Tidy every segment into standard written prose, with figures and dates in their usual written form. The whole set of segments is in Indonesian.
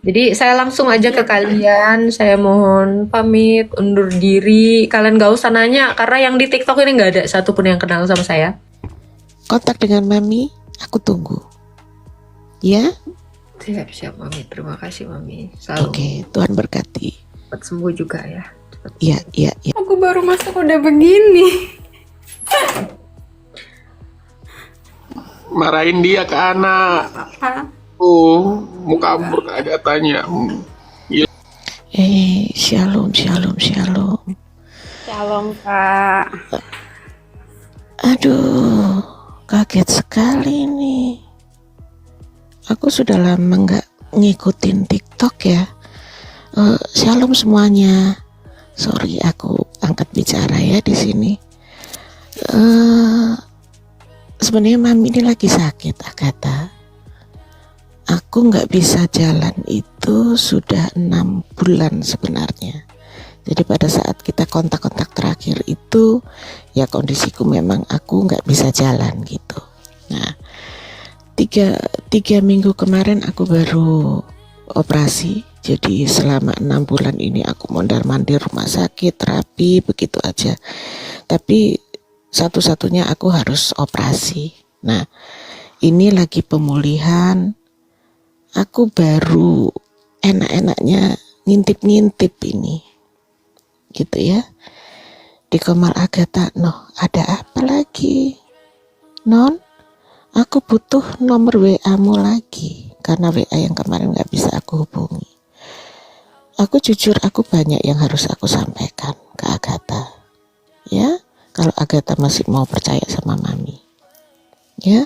Jadi saya langsung aja ke kalian, saya mohon pamit, undur diri. Kalian gak usah nanya, karena yang di TikTok ini gak ada satupun yang kenal sama saya. Kontak dengan Mami, aku tunggu. Ya? Siap-siap Mami, terima kasih Mami. Selalu. Oke, Tuhan berkati. Cepat sembuh juga ya. Iya, iya, iya. Aku baru masuk udah begini. Marahin dia ke anak. Apa? Mau kabur katanya. Shalom, shalom, shalom. Shalom Kak. Aduh, kaget sekali nih. Aku sudah lama nggak ngikutin TikTok ya. Shalom semuanya. Sorry, aku angkat bicara ya di sini. Sebenarnya Mami ini lagi sakit, Agatha. Aku nggak bisa jalan itu sudah 6 bulan sebenarnya. Jadi pada saat kita kontak-kontak terakhir itu, ya kondisiku memang aku nggak bisa jalan gitu. Nah, tiga minggu kemarin aku baru operasi. Jadi selama 6 bulan ini aku mondar-mandir rumah sakit, terapi, begitu aja. Tapi satu-satunya aku harus operasi. Nah, ini lagi pemulihan. Aku baru enak-enaknya ngintip-ngintip ini. Gitu ya. Di kamar Agatha, noh, ada apa lagi? Non, aku butuh nomor WA-mu lagi. Karena WA yang kemarin gak bisa aku hubungi. Aku jujur, aku banyak yang harus aku sampaikan ke Agatha. Ya, kalau Agatha masih mau percaya sama Mami. Ya,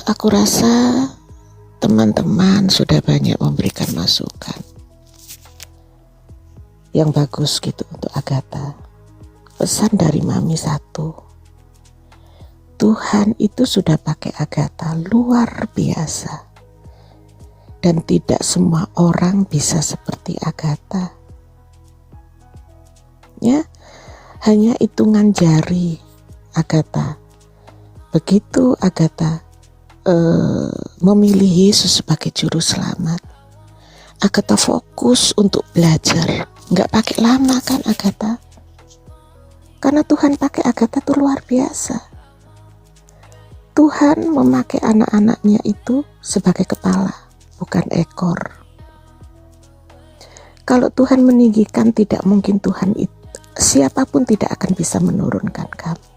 aku rasa teman-teman sudah banyak memberikan masukan yang bagus gitu untuk Agatha. Pesan dari Mami satu, Tuhan itu sudah pakai Agatha luar biasa. Dan tidak semua orang bisa seperti Agatha. Ya, hanya hitungan jari Agatha. Begitu Agatha memilih Yesus sebagai juru selamat, Agatha fokus untuk belajar. Nggak pakai lama kan Agatha? Karena Tuhan pakai Agatha itu luar biasa. Tuhan memakai anak-anaknya itu sebagai kepala, bukan ekor. Kalau Tuhan meninggikan, tidak mungkin Tuhan itu, siapapun tidak akan bisa menurunkan kamu.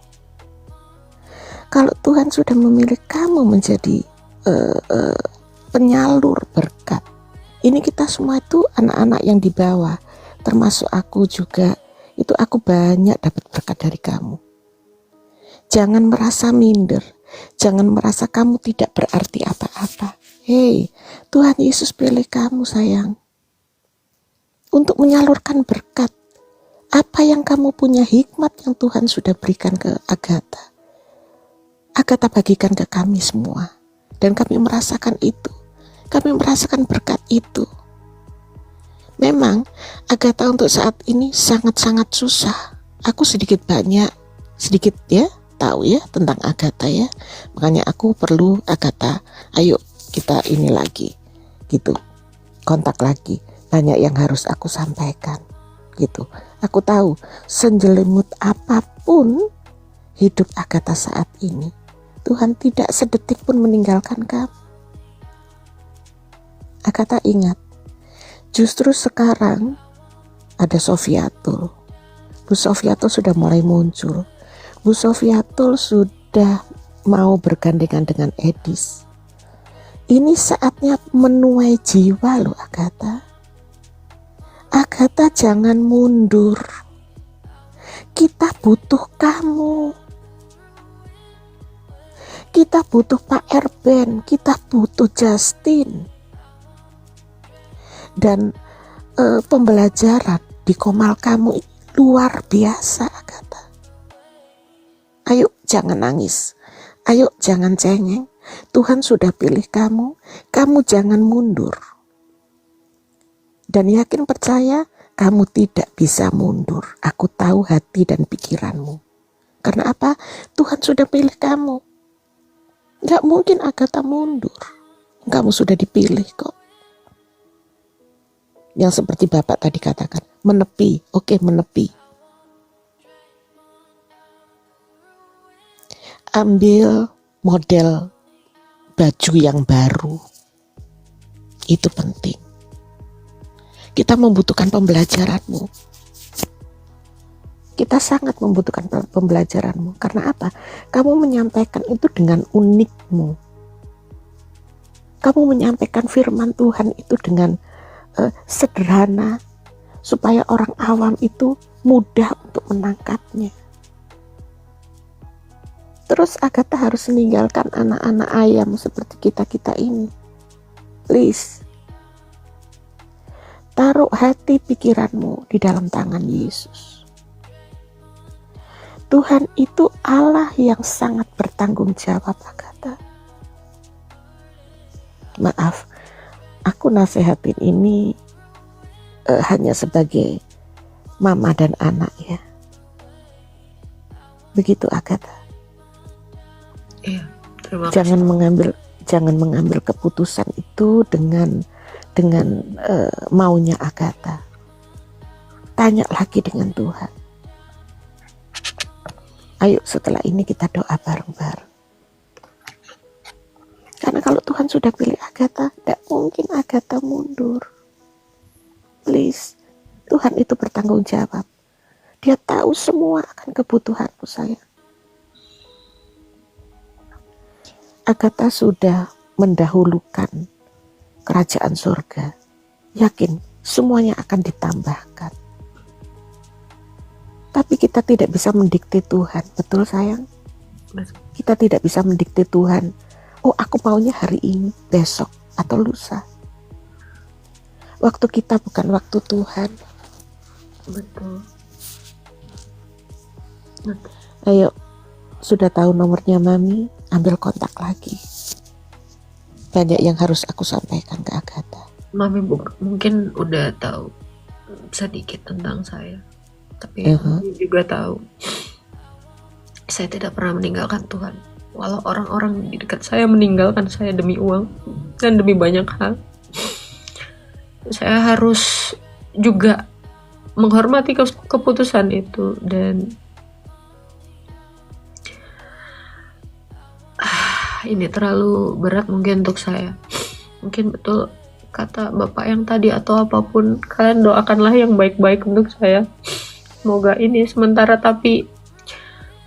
Kalau Tuhan sudah memilih kamu menjadi penyalur berkat, ini kita semua itu anak-anak yang di bawah, termasuk aku juga, itu aku banyak dapat berkat dari kamu. Jangan merasa minder, jangan merasa kamu tidak berarti apa-apa. Hei, Tuhan Yesus pilih kamu sayang, untuk menyalurkan berkat. Apa yang kamu punya, hikmat yang Tuhan sudah berikan ke Agatha, Agatha bagikan ke kami semua. Dan kami merasakan itu. Kami merasakan berkat itu. Memang Agatha untuk saat ini sangat-sangat susah. Aku sedikit ya tahu ya tentang Agatha ya. Makanya aku perlu Agatha, ayo kita ini lagi gitu. Kontak lagi. Banyak yang harus aku sampaikan gitu. Aku tahu senjelimut apapun hidup Agatha saat ini, Tuhan tidak sedetik pun meninggalkan kamu. Agatha ingat, justru sekarang ada Sofiatul. Bu Sofiatul sudah mulai muncul. Bu Sofiatul sudah mau bergandengan dengan Edis. Ini saatnya menuai jiwa loh Agatha. Agatha jangan mundur. Kita butuh kamu. Kita butuh Pak Erben, kita butuh Justin. Dan pembelajaran di Komal kamu luar biasa Agatha. Ayo jangan nangis, ayo jangan cengeng. Tuhan sudah pilih kamu, kamu jangan mundur. Dan yakin percaya, kamu tidak bisa mundur. Aku tahu hati dan pikiranmu. Karena apa? Tuhan sudah pilih kamu. Gak mungkin Agatha mundur. Kamu sudah dipilih kok. Yang seperti Bapak tadi katakan, menepi. Oke, menepi. Ambil model baju yang baru. Itu penting. Kita membutuhkan pembelajaranmu. Kita sangat membutuhkan pembelajaranmu. Karena apa? Kamu menyampaikan itu dengan unikmu. Kamu menyampaikan firman Tuhan itu dengan sederhana, supaya orang awam itu mudah untuk menangkapnya. Terus Agatha harus meninggalkan anak-anak ayam seperti kita-kita ini. Please, taruh hati pikiranmu di dalam tangan Yesus. Tuhan itu Allah yang sangat bertanggung jawab, Agatha. Maaf, aku nasihatin ini hanya sebagai mama dan anak ya. Begitu, Agatha. Iya, terima kasih. Jangan mengambil keputusan itu dengan maunya Agatha. Tanya lagi dengan Tuhan. Ayo setelah ini kita doa bareng-bareng. Karena kalau Tuhan sudah pilih Agatha, tidak mungkin Agatha mundur. Please, Tuhan itu bertanggung jawab. Dia tahu semua akan kebutuhanmu, sayang. Agatha sudah mendahulukan kerajaan surga. Yakin, semuanya akan ditambahkan. Tapi kita tidak bisa mendikte Tuhan, betul sayang? Kita tidak bisa mendikte Tuhan. Oh, aku maunya hari ini, besok, atau lusa. Waktu kita bukan waktu Tuhan. Betul. Ayo, sudah tahu nomornya Mami, ambil kontak lagi. Banyak yang harus aku sampaikan ke Agatha. Mami mungkin udah tahu sedikit tentang saya. Tapi Mami juga tahu saya tidak pernah meninggalkan Tuhan. Walau orang-orang di dekat saya meninggalkan saya demi uang dan demi banyak hal, saya harus juga menghormati keputusan itu. Dan ini terlalu berat mungkin untuk saya. Mungkin betul kata Bapak yang tadi atau apapun, kalian doakanlah yang baik-baik untuk saya. Semoga ini sementara, tapi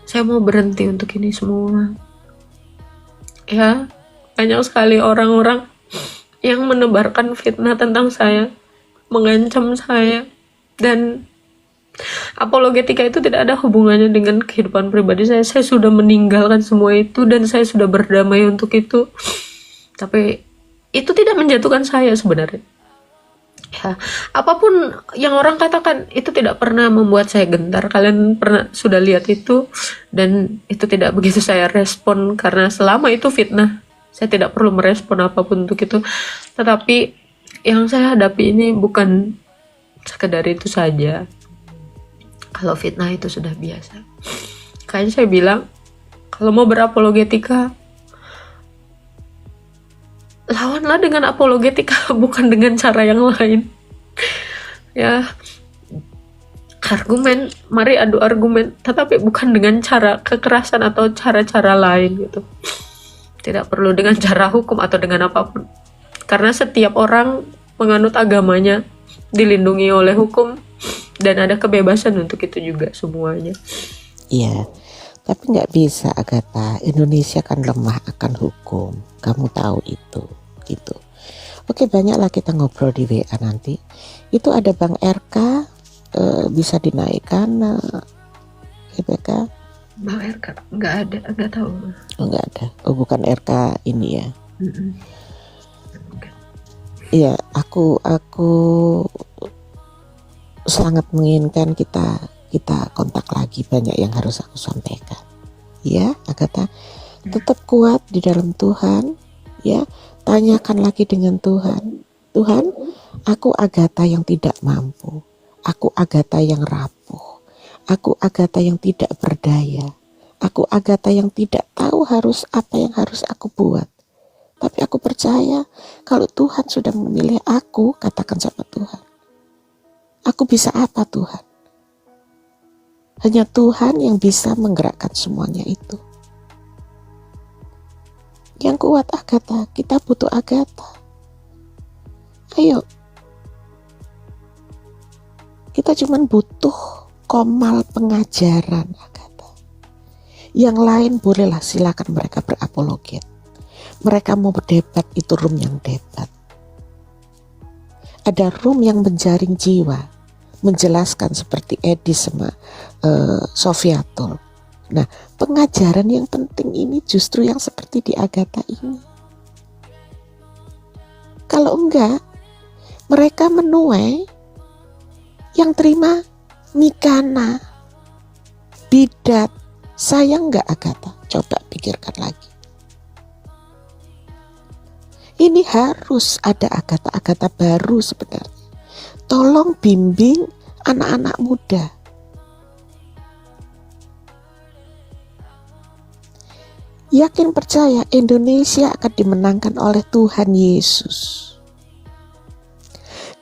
saya mau berhenti untuk ini semua. Ya, banyak sekali orang-orang yang menebarkan fitnah tentang saya, mengancam saya, dan apologetika itu tidak ada hubungannya dengan kehidupan pribadi saya. Saya sudah meninggalkan semua itu dan saya sudah berdamai untuk itu. Tapi itu tidak menjatuhkan saya sebenarnya. Ya, apapun yang orang katakan itu tidak pernah membuat saya gentar. Kalian sudah lihat itu, dan itu tidak begitu saya respon karena selama itu fitnah, saya tidak perlu merespon apapun untuk itu. Tetapi yang saya hadapi ini bukan sekedar itu saja. Kalau fitnah itu sudah biasa. Kayaknya saya bilang, kalau mau berapologetika, lawanlah dengan apologetika, bukan dengan cara yang lain. Ya, argumen, mari adu argumen, tetapi bukan dengan cara kekerasan atau cara-cara lain gitu. Tidak perlu dengan cara hukum atau dengan apapun. Karena setiap orang menganut agamanya dilindungi oleh hukum dan ada kebebasan untuk itu juga semuanya. Iya, tapi nggak bisa Agatha. Indonesia kan lemah akan hukum. Kamu tahu itu, gitu. Oke, banyaklah kita ngobrol di WA nanti. Itu ada Bang RK, bisa dinaikkan, GBK. Bang RK nggak ada, nggak tahu. Oh, nggak ada. Oh, bukan RK ini ya. Iya, aku sangat menginginkan kita kontak lagi. Banyak yang harus aku sampaikan. Ya, Agatha, tetap kuat di dalam Tuhan. Ya, tanyakan lagi dengan Tuhan. Tuhan, aku Agatha yang tidak mampu. Aku Agatha yang rapuh. Aku Agatha yang tidak berdaya. Aku Agatha yang tidak tahu apa yang harus aku buat. Tapi aku percaya kalau Tuhan sudah memilih aku, katakan sama Tuhan, aku bisa apa Tuhan? Hanya Tuhan yang bisa menggerakkan semuanya itu. Yang kuat Agatha, kita butuh Agatha. Ayo, kita cuma butuh komal pengajaran Agatha. Yang lain bolehlah, silakan mereka berapologet. Mereka mau berdebat, itu room yang debat. Ada room yang menjaring jiwa, menjelaskan seperti Edi sama Sofiatul. Nah, pengajaran yang penting ini justru yang seperti di Agatha ini. Kalau enggak, mereka menuai, yang terima Mikana, bidat. Sayang enggak Agatha? Coba pikirkan lagi. Ini harus ada Agatha baru sebenarnya. Tolong bimbing anak-anak muda. Yakin percaya Indonesia akan dimenangkan oleh Tuhan Yesus.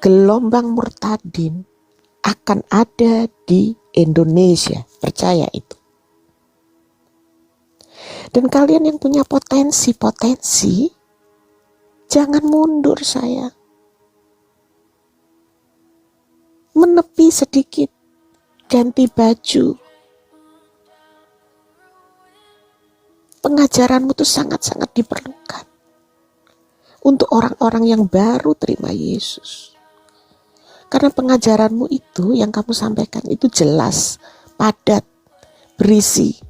Gelombang murtadin akan ada di Indonesia, percaya itu. Dan kalian yang punya potensi, jangan mundur sayang. Menepi sedikit, ganti baju. Pengajaranmu itu sangat-sangat diperlukan untuk orang-orang yang baru terima Yesus. Karena pengajaranmu itu yang kamu sampaikan itu jelas, padat, berisi.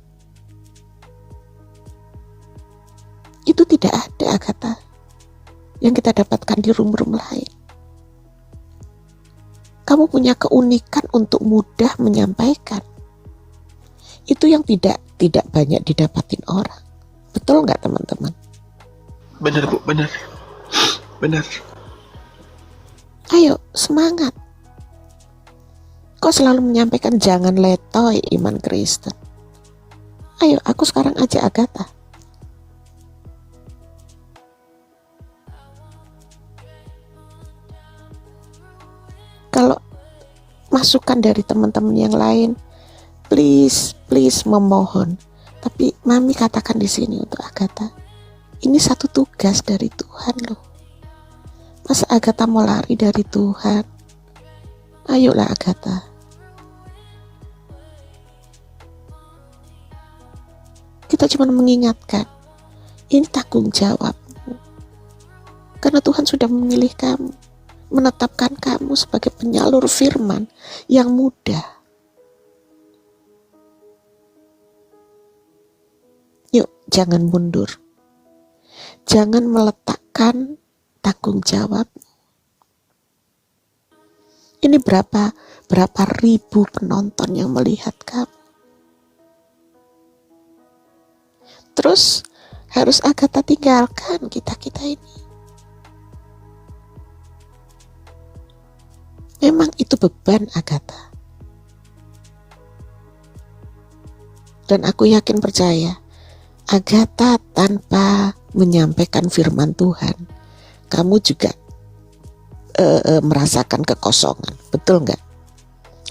Itu tidak ada Agatha yang kita dapatkan di room-room lain. Kamu punya keunikan untuk mudah menyampaikan. Itu yang tidak banyak didapatin orang. Betul nggak teman-teman? Benar Bu, benar. Benar. Ayo semangat. Kau selalu menyampaikan jangan letoy iman Kristen. Ayo aku sekarang ajak Agatha. Kalau masukan dari teman-teman yang lain, please memohon. Tapi Mami katakan di sini untuk Agatha, ini satu tugas dari Tuhan loh. Masa Agatha mau lari dari Tuhan? Ayolah Agatha. Kita cuma mengingatkan, ini tanggung jawabmu. Karena Tuhan sudah memilih kamu, menetapkan kamu sebagai penyalur firman yang mudah. Yuk, jangan mundur. Jangan meletakkan tanggung jawab. Ini berapa ribu penonton yang melihat kamu. Terus harus Agatha tinggalkan kita ini. Memang itu beban Agatha. Dan aku yakin percaya, Agatha tanpa menyampaikan firman Tuhan, kamu juga merasakan kekosongan. Betul nggak?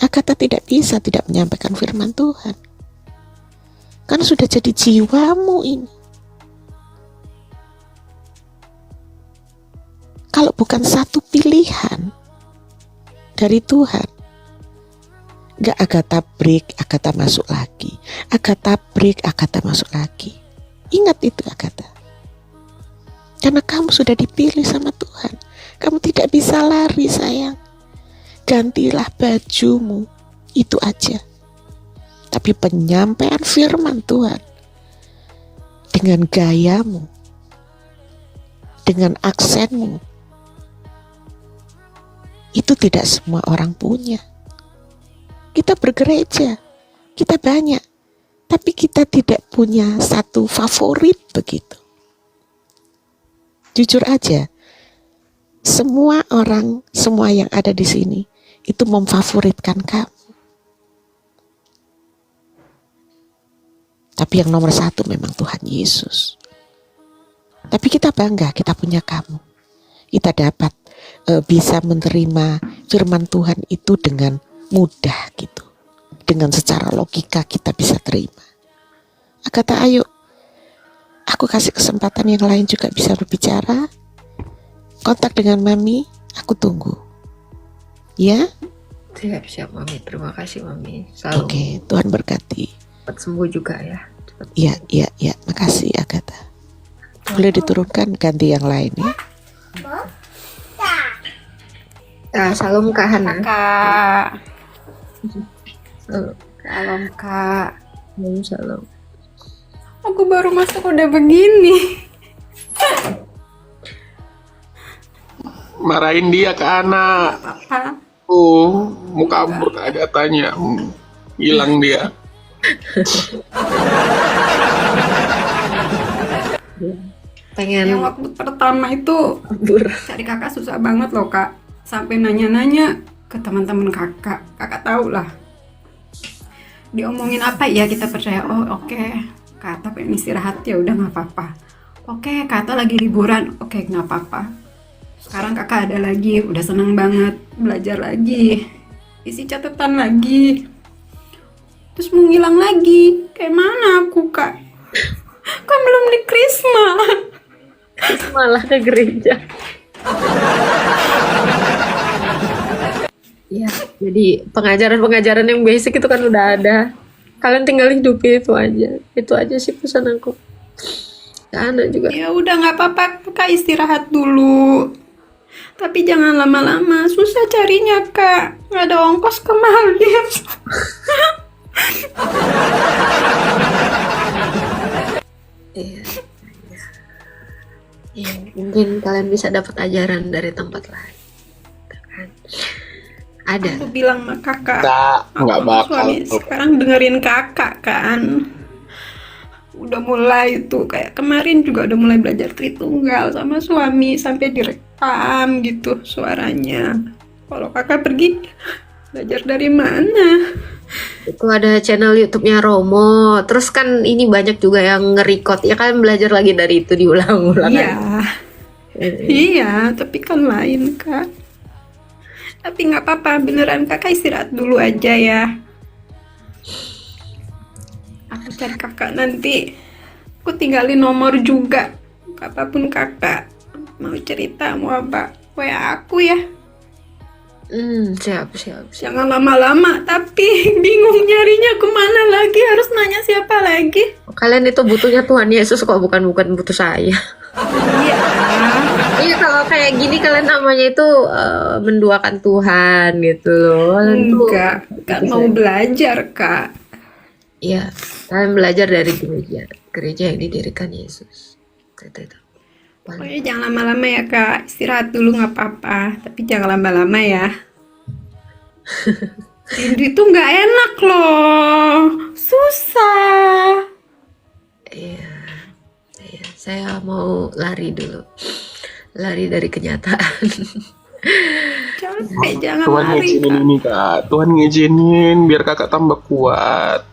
Agatha tidak bisa tidak menyampaikan firman Tuhan. Karena sudah jadi jiwamu ini. Kalau bukan satu pilihan dari Tuhan, nggak Agatha break, Agatha masuk lagi. Agatha break, Agatha masuk lagi. Ingat itu Agatha. Karena kamu sudah dipilih sama Tuhan. Kamu tidak bisa lari sayang. Gantilah bajumu. Itu aja. Tapi penyampaian firman Tuhan dengan gayamu, dengan aksenmu, itu tidak semua orang punya. Kita bergereja, kita banyak, tapi kita tidak punya satu favorit begitu. Jujur aja, semua orang, semua yang ada di sini itu memfavoritkan kamu. Tapi yang nomor satu memang Tuhan Yesus. Tapi kita bangga, kita punya kamu. Kita dapat bisa menerima firman Tuhan itu dengan mudah gitu. Dengan secara logika kita bisa terima. Agatha, ayo. Aku kasih kesempatan yang lain juga bisa berbicara. Kontak dengan Mami, aku tunggu. Ya? Siap Mami, terima kasih Mami. Selalu Oke, Tuhan berkati. cepat sembuh juga ya. Cepat. Iya, makasih Agatha. Boleh diturunkan ganti yang lain ya. Salam Kak Hana. Kak. Salam. Salam Kak. Salam. Aku baru masuk udah begini. Marahin dia ke anak. Apa? Mau kabur Agathanya. Hilang dia. Pengen Yang waktu pertama itu kabur. cari kakak susah banget loh Kak. Sampai nanya-nanya ke teman-teman kakak. Kakak tahu lah. Diomongin apa ya kita percaya. Oh oke. Kata pengen istirahat ya udah nggak apa-apa. Oke, kata lagi liburan. Oke, nggak apa-apa. Sekarang kakak ada lagi, udah seneng banget belajar lagi, isi catatan lagi, terus mau ngilang lagi. Kayak mana aku Kak? Kan belum di Krisma. Malah ke gereja. Ya, jadi pengajaran-pengajaran yang basic itu kan udah ada. Kalian tinggal hidupi itu aja. Itu aja sih pesan aku. Anak juga. Ya udah nggak apa-apa Kak, istirahat dulu. Tapi jangan lama-lama, susah carinya Kak. Nggak ada ongkos ke Maldives. Iya. Iya, mungkin kalian bisa dapat ajaran dari tempat lain. Kan? Ada. Aku bilang sama kakak. Nggak Aku bakal. suami sekarang dengerin kakak kan. Udah mulai tuh kayak kemarin juga udah mulai belajar Tritunggal sama suami sampai direkam gitu suaranya. Kalau kakak pergi belajar dari mana? Itu ada channel YouTube-nya Romo. Terus kan ini banyak juga yang nge-record. Ya kan belajar lagi dari itu diulang-ulang. Iya. Kan? Iya, tapi kan lain Kak. Tapi nggak apa-apa, beneran kakak istirahat dulu aja ya. Aku cari kakak nanti. Aku tinggalin nomor juga. Apapun kakak mau cerita mau apa, WA aku ya. Siap. Jangan lama-lama, tapi bingung nyarinya kemana lagi, harus nanya siapa lagi. Kalian itu butuhnya Tuhan Yesus kok, bukan butuh saya. Iya. Iya, kalau kayak gini kalian namanya itu menduakan Tuhan gitu loh. Kalian tuh- Enggak, kan mau belajar kak. Iya, kalian belajar dari gereja yang didirikan Yesus. Itu. Pokoknya jangan lama-lama ya kak, istirahat dulu nggak apa-apa, tapi jangan lama-lama ya. Rindu itu nggak enak loh, susah. Iya, saya mau lari dulu. Lari dari kenyataan. Capek, jangan Tuhan lari ngizinin kak. ini Kak. Tuhan ngizinin biar kakak tambah kuat.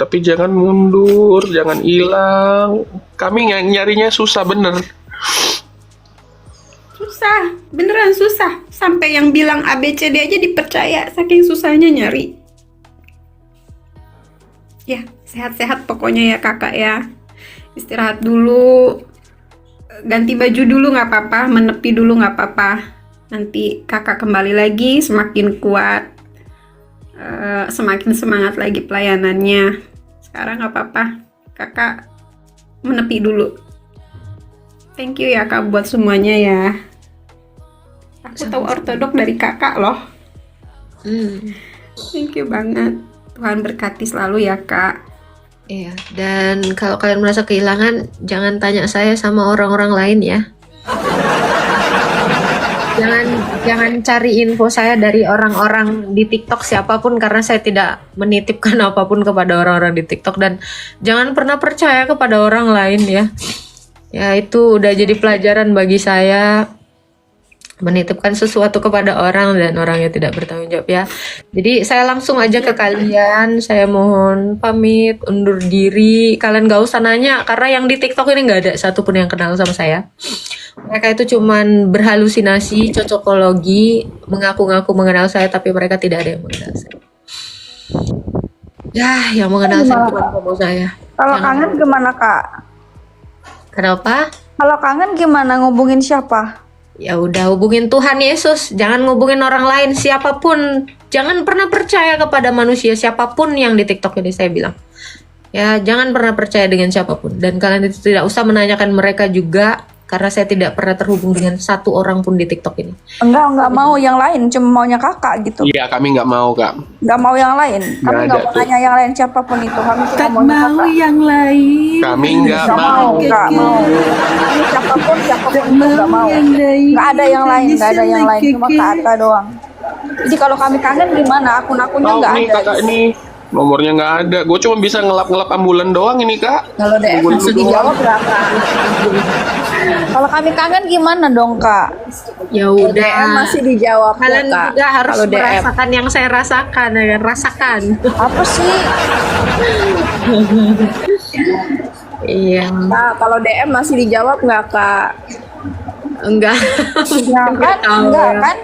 Tapi jangan mundur, jangan hilang. Kami nyarinya susah bener. Susah, beneran susah. Sampai yang bilang ABCD aja dipercaya, saking susahnya nyari. Ya, sehat-sehat pokoknya ya kakak ya. Istirahat dulu, ganti baju dulu nggak apa-apa, menepi dulu nggak apa-apa. Nanti kakak kembali lagi semakin kuat, semakin semangat lagi pelayanannya. Sekarang nggak apa-apa, kakak menepi dulu. Thank you ya kak buat semuanya ya. Aku tahu ortodok dari kakak loh. Thank you banget. Tuhan berkati selalu ya kak. Iya, dan kalau kalian merasa kehilangan, jangan tanya saya sama orang-orang lain ya. Jangan cari info saya dari orang-orang di TikTok siapapun, karena saya tidak menitipkan apapun kepada orang-orang di TikTok, dan jangan pernah percaya kepada orang lain ya. Ya, itu udah jadi pelajaran bagi saya. menitipkan sesuatu kepada orang dan orangnya tidak bertanggung jawab ya. Jadi saya langsung aja ke kalian, saya mohon pamit, undur diri. Kalian gak usah nanya karena yang di TikTok ini gak ada satupun yang kenal sama saya. Mereka itu cuman berhalusinasi, cocokologi, mengaku-ngaku mengenal saya tapi mereka tidak ada yang mengenal saya. Ya, yang mengenal saya cuma kamu saya. Kalau Yang- kangen gimana Kak? Kenapa? Kalau kangen gimana ngubungin siapa? Ya udah hubungin Tuhan Yesus, jangan ngubungin orang lain siapapun. Jangan pernah percaya kepada manusia siapapun yang di TikTok ini saya bilang. Ya, jangan pernah percaya dengan siapapun dan kalian itu tidak usah menanyakan mereka juga karena saya tidak pernah terhubung dengan satu orang pun di TikTok ini. Enggak mau yang lain, cuma maunya Kakak gitu. Iya, kami nggak mau, Kak. Enggak mau yang lain. Kami Nggak enggak ada mau tuh. nanya yang lain siapapun itu. Kami cuma Tak maunya mau Kakak. yang lain. Kami nggak Enggak mau. mau, enggak mau. Ini siapapun Tak itu enggak mau mau. yang lain. Enggak ada yang lain, enggak ada yang lain, cuma Keke. Kak Atta doang. Jadi kalau kami kangen gimana? Akun-akunnya Tahu enggak nih ada. kakak ini nomornya nggak ada. Gue cuma bisa ngelap-ngelap ambulan doang ini, Kak. Kalau DM Ambulan masih doang. dijawab enggak Kak? Kalau kami kangen gimana dong Kak? Ya DM udah. masih dijawab ya Kalian Kak. juga harus Kalau DM merasakan yang saya rasakan, ya kan? Rasakan. apa sih? Iya, Kak, kalau DM masih dijawab nggak Kak? enggak. Enggak kan? tahu Enggak ya. kan?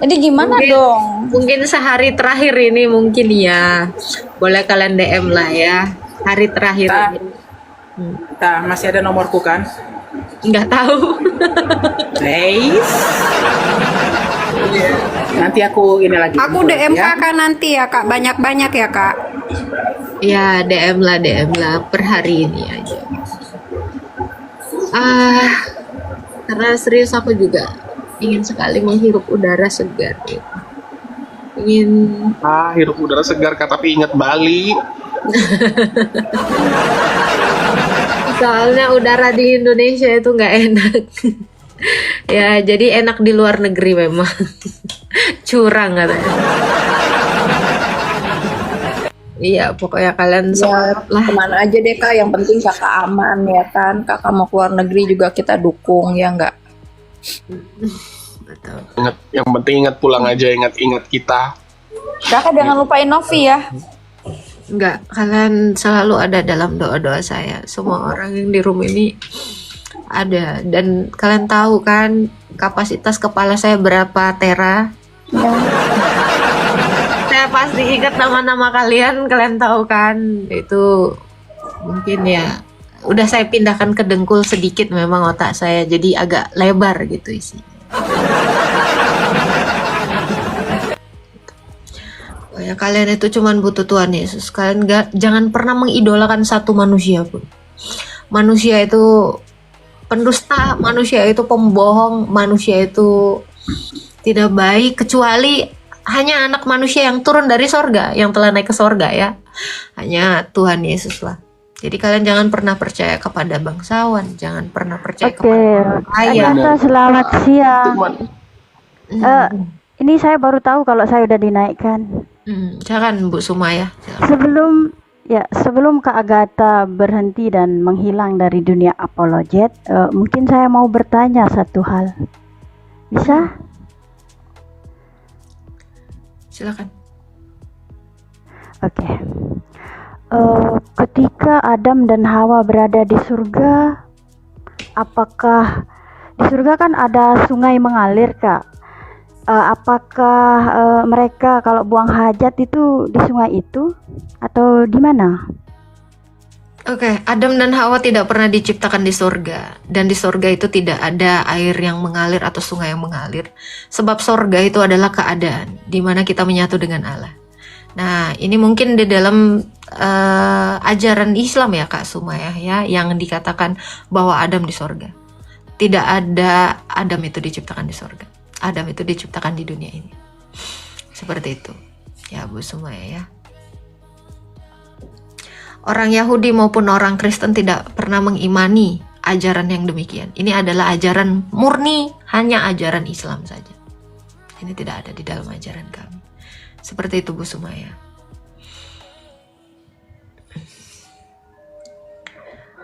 Jadi gimana Mungkin- dong? Mungkin sehari terakhir ini mungkin ya. Boleh kalian DM lah ya. Hari terakhir Tak. ini. Tak, masih ada nomorku kan? Enggak tahu. Please. Nanti aku ini lagi. Aku DM ya. kakak nanti ya kak, banyak-banyak ya kak. Ya, DM lah per hari ini aja. Karena serius aku juga ingin sekali menghirup udara segar gitu. Ingin Hirup udara segar, Kak, tapi ingat Bali. soalnya udara di Indonesia itu nggak enak. Ya, jadi enak di luar negeri memang. Curang katanya. Iya, pokoknya kalian semangat lah. Kemana aja deh Kak, yang penting Kakak aman ya kan. Kakak mau keluar negeri juga kita dukung ya enggak? Betul. Ingat, yang penting ingat pulang aja, ingat kita. Kakak jangan lupain Novi ya. Enggak, kalian selalu ada dalam doa-doa saya. Semua orang yang di room ini ada. Dan kalian tahu kan kapasitas kepala saya berapa tera. Saya pasti ingat nama-nama kalian. Kalian tahu kan itu mungkin ya. Udah saya pindahkan ke dengkul sedikit memang otak saya. Jadi agak lebar gitu isinya. Oh ya, kalian itu cuman butuh Tuhan Yesus. Kalian jangan pernah mengidolakan satu manusia pun. Manusia itu pendusta, manusia itu pembohong, manusia itu tidak baik kecuali hanya anak manusia yang turun dari sorga, yang telah naik ke sorga ya. Hanya Tuhan Yesus lah. Jadi kalian jangan pernah percaya kepada bangsawan, jangan pernah percaya kepada orang kaya. Agatha, selamat siang. Cuman Ini saya baru tahu kalau saya udah dinaikkan. Jangan Bu Sumaya. Jangan. Sebelum Kak Agatha berhenti dan menghilang dari dunia apologet, mungkin saya mau bertanya satu hal. Bisa? Silakan. Oke. Ketika Adam dan Hawa berada di surga, apakah di surga kan ada sungai mengalir, Kak? Apakah mereka kalau buang hajat itu di sungai itu atau di mana? Oke, Adam dan Hawa tidak pernah diciptakan di surga. Dan di surga itu tidak ada air yang mengalir atau sungai yang mengalir. Sebab surga itu adalah keadaan di mana kita menyatu dengan Allah. Nah, ini mungkin di dalam ajaran Islam ya Kak Sumaya ya, yang dikatakan bahwa Adam di surga. Tidak ada Adam itu diciptakan di surga. Adam itu diciptakan di dunia ini. Seperti itu. Ya Bu Sumaya ya. Orang Yahudi maupun orang Kristen tidak pernah mengimani ajaran yang demikian. Ini adalah ajaran murni, hanya ajaran Islam saja. Ini tidak ada di dalam ajaran kami. Seperti itu Bu Sumaya.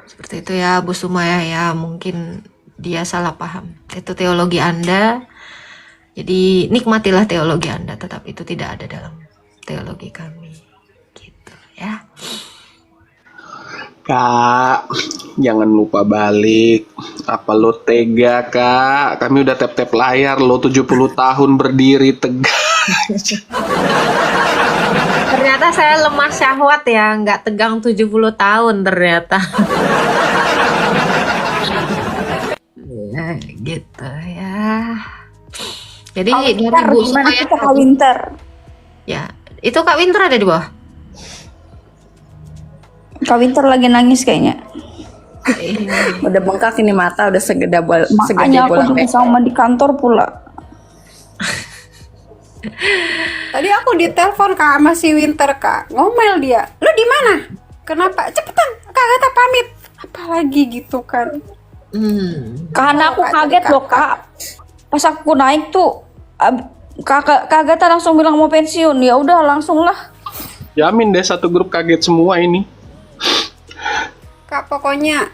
Seperti itu ya Bu Sumaya ya, mungkin dia salah paham. Itu teologi Anda. Jadi nikmatilah teologi Anda, tetapi itu tidak ada dalam teologi kami. Gitu ya. Kak, jangan lupa balik. Apa lo tega, Kak? Kami udah tap-tap layar lo 70 tahun berdiri tegak. Ternyata saya lemah syahwat ya, nggak tegang 70 tahun ternyata. Ya, gitu ya. Jadi dari Bu Gimana supaya kita Kak Winter? ya, itu Kak Winter ada di bawah. Kak Winter lagi nangis kayaknya. Iya. Udah bengkak ini mata, udah segede Makanya aku bola juga sama di kantor pula. Tadi aku ditelepon Kak sama si Winter, Kak. Ngomel dia. Lu di mana? Kenapa? Cepetan, Kak Agatha pamit. Apalagi gitu kan. Karena aku kaget loh Kak. Pas aku naik tuh Kak Agatha langsung bilang mau pensiun. Ya udah langsung lah. Jamin deh satu grup kaget semua ini. Kak, pokoknya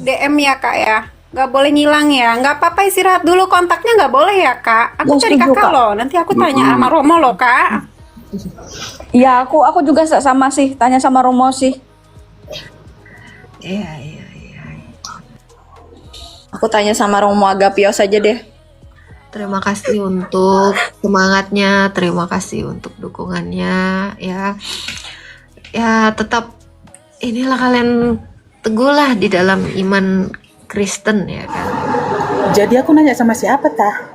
DM ya Kak ya. Nggak boleh ngilang ya. Nggak apa-apa istirahat dulu, kontaknya nggak boleh ya Kak. Aku Ya, cari setuju, Kakak Kak. loh. Nanti aku tanya sama Romo loh Kak. Ya aku juga sama sih, tanya sama Romo sih. Iya. Aku tanya sama Romo Agapios aja deh. Terima kasih untuk semangatnya, terima kasih untuk dukungannya ya. Ya tetap inilah kalian teguhlah di dalam iman Kristen ya kan. Jadi aku nanya sama siapa tah?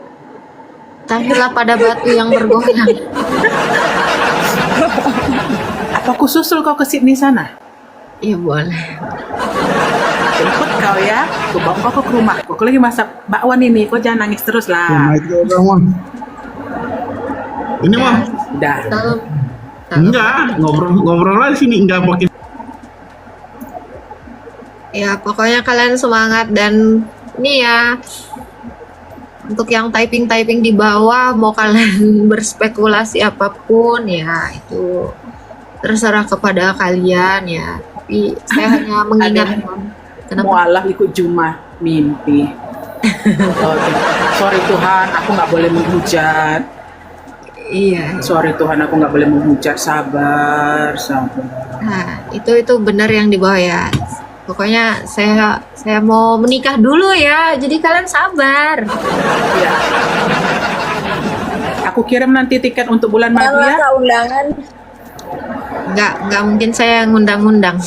Tampillah pada batu yang bergoyang. Apa aku susul kau ke Sydney sana? Iya boleh. Jemput kau ya, aku bawa kau ke rumah. Aku lagi masak bakwan ini, kau jangan nangis terus lah. Nah, itu orang, Mon. Ini mah Udah. Salam. enggak ngobrol aja sini, enggak pakai. Ya pokoknya kalian semangat dan ini ya untuk yang typing di bawah mau kalian berspekulasi apapun ya itu terserah kepada kalian ya. Tapi saya hanya mengingatkan. Kenapa? Mualaf ikut Jumah mimpi. Oke. Sorry Tuhan, aku nggak boleh menghujat. Iya. Sorry Tuhan, aku nggak boleh menghujat. Sabar. Nah, itu benar yang di bawah ya. Pokoknya saya mau menikah dulu ya. Jadi kalian sabar. Ya. Aku kirim nanti tiket untuk bulan madu ya. Kak undangan. Nggak mungkin saya ngundang-ngundang.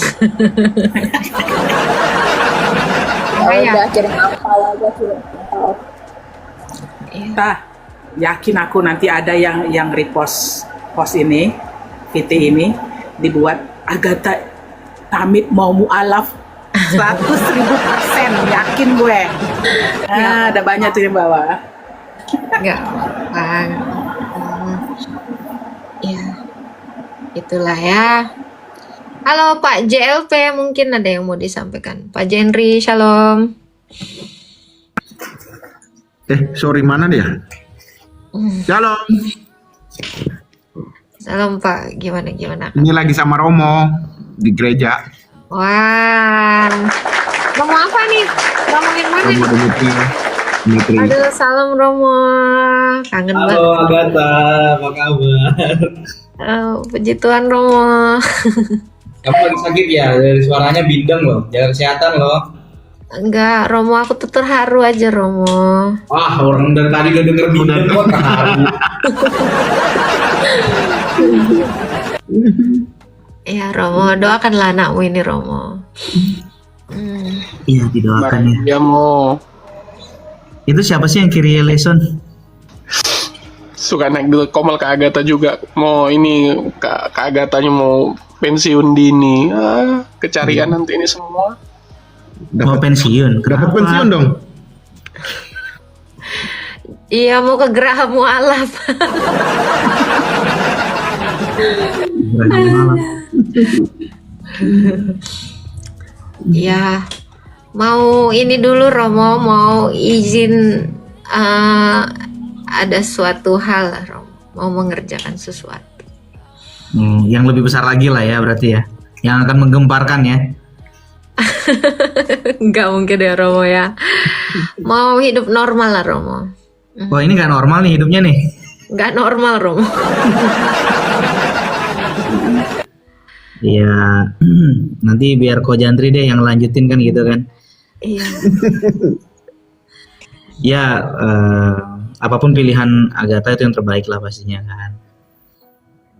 Ya udah kirim ampau aja kirim ampau. Tah, yakin aku nanti ada yang repost post ini, VT ini dibuat Agatha pamit mau mualaf 100.000%, yakin gue. Ada banyak tuh yang bawa. Nggak apa-apa. Ya, itulah ya. Halo Pak JLP, mungkin ada yang mau disampaikan. Pak Jenry, shalom. Sorry, mana dia? Shalom. Shalom Pak, gimana? Ini lagi sama Romo di gereja. Wah, Romo apa nih? Romo yang mana Romo nih? Dimitri. Aduh, salam Romo. Kangen banget. Halo Agatha, apa kabar? Puji Tuhan Romo. Kamu lagi sakit ya? Dari suaranya bindeng loh. Jaga kesehatan loh. Enggak, Romo aku tuh terharu aja Romo. Wah, orang dari tadi udah denger bindeng kok terharu. Ya Romo, doakanlah anakmu ini Romo. Iya, didoakan ya. Dia mau Itu siapa sih yang kiri leson? suka naik dulu Komal ke Agatha juga. Mau ini Kak Agathanya mau pensiun dini. Kecarian nanti ini semua. Mau pensiun? Dapat Kenapa? pensiun dong. Iya mau ke Geraha Mualaf. Berani malam. Ya mau ini dulu Romo, mau izin ada suatu hal Romo, mau mengerjakan sesuatu. Yang lebih besar lagi lah ya berarti ya. Yang akan menggemparkan ya. Nggak mungkin ya Romo ya. Mau hidup normal lah Romo. Wah ini nggak normal nih hidupnya nih. Nggak normal, Romo. Iya, nanti biar Ko Jantri deh yang lanjutin kan gitu kan. Iya. Ya, apapun pilihan Agatha itu yang terbaik lah pastinya kan.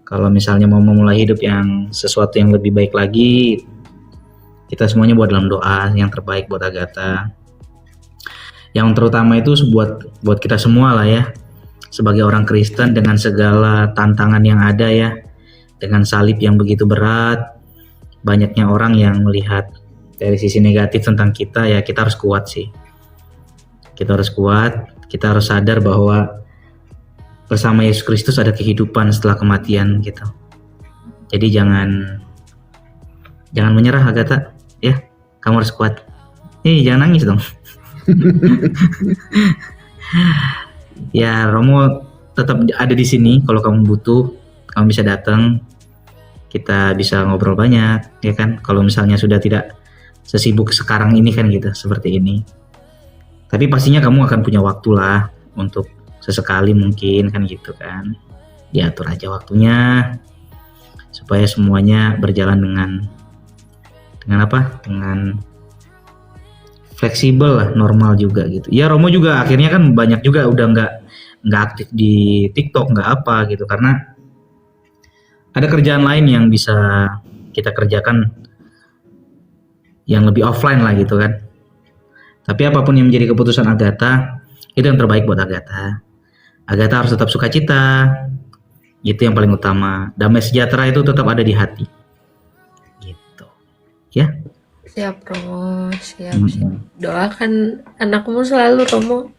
Kalau misalnya mau memulai hidup yang sesuatu yang lebih baik lagi, kita semuanya buat dalam doa yang terbaik buat Agatha. Yang terutama itu buat kita semua lah ya, sebagai orang Kristen dengan segala tantangan yang ada ya, dengan salib yang begitu berat, banyaknya orang yang melihat dari sisi negatif tentang kita ya, kita harus kuat sih. Kita harus kuat, kita harus sadar bahwa bersama Yesus Kristus ada kehidupan setelah kematian gitu. Jadi jangan menyerah Agatha, ya. Kamu harus kuat. Jangan nangis dong. Ya, Romo tetap ada di sini kalau kamu butuh, kamu bisa datang. Kita bisa ngobrol banyak, ya kan? Kalau misalnya sudah tidak sesibuk sekarang ini kan gitu, seperti ini. Tapi pastinya kamu akan punya waktu lah untuk sesekali mungkin kan gitu kan. Diatur aja waktunya supaya semuanya berjalan dengan apa? Dengan fleksibel lah, normal juga gitu. Ya Romo juga akhirnya kan banyak juga udah nggak aktif di TikTok, nggak apa gitu, karena ada kerjaan lain yang bisa kita kerjakan yang lebih offline lah gitu kan. Tapi apapun yang menjadi keputusan Agatha, itu yang terbaik buat Agatha. Agatha harus tetap sukacita, itu yang paling utama. Damai sejahtera itu tetap ada di hati, gitu. Ya. Siap, Romo. Siap. Doakan anakmu selalu, Romo.